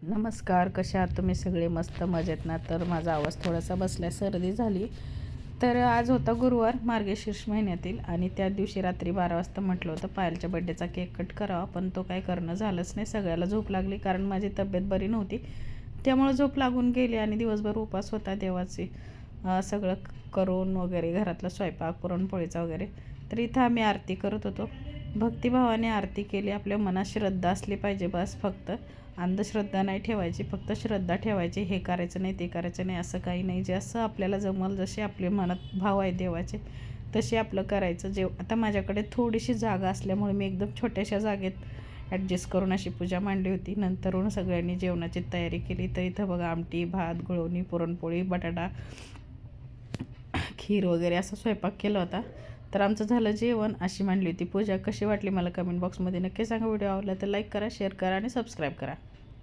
नमस्कार, कशा आहात तुम्ही सगळे? मस्त मजेत ना? तर माझा आवाज थोडासा बसलाय, सर्दी झाली. तर आज होता गुरुवार मार्गशीर्ष महिन्यातील आणि त्या दिवशी रात्री 12 वाजता म्हटलं होतं पायलच्या बड्डेचा केक कट करावा, पण तो काय करणं झालंच नाही. सगळ्याला झोप लागली कारण माझी तब्येत बरी नव्हती, त्यामुळे झोप लागून गेली आणि दिवसभर उपास होता देवाची. सगळं करून वगैरे घरातला स्वयंपाक पुरणपोळीचा वगैरे. तर इथं आम्ही आरती करत होतो. भक्तिभावाने आरती केली. आपल्या मनात श्रद्धा असली पाहिजे बस, फक्त अंधश्रद्धा नाही ठेवायची, फक्त श्रद्धा ठेवायची. हे करायचं नाही ते करायचं नाही असं काही नाही. जे असं आपल्याला जमल, जसे आपल्या मनात भाव आहे देवाचे तसे आपलं करायचं. आता माझ्याकडे थोडीशी जागा असल्यामुळे मी एकदम छोट्याशा जागेत ॲडजस्ट करून अशी पूजा मांडली होती. नंतरून सगळ्यांनी जेवणाची तयारी केली. तर इथं बघा आमटी, भात, गुळवणी, पुरणपोळी, बटाटा, खीर वगैरे असा स्वयंपाक केला होता. तर आमचं झालं जेवण, अशी मांडली होती पूजा. कशी वाटली मला कमेंट बॉक्समध्ये नक्की सांगा. व्हिडिओ आवडला तर लाईक करा, शेअर करा आणि सबस्क्राईब करा.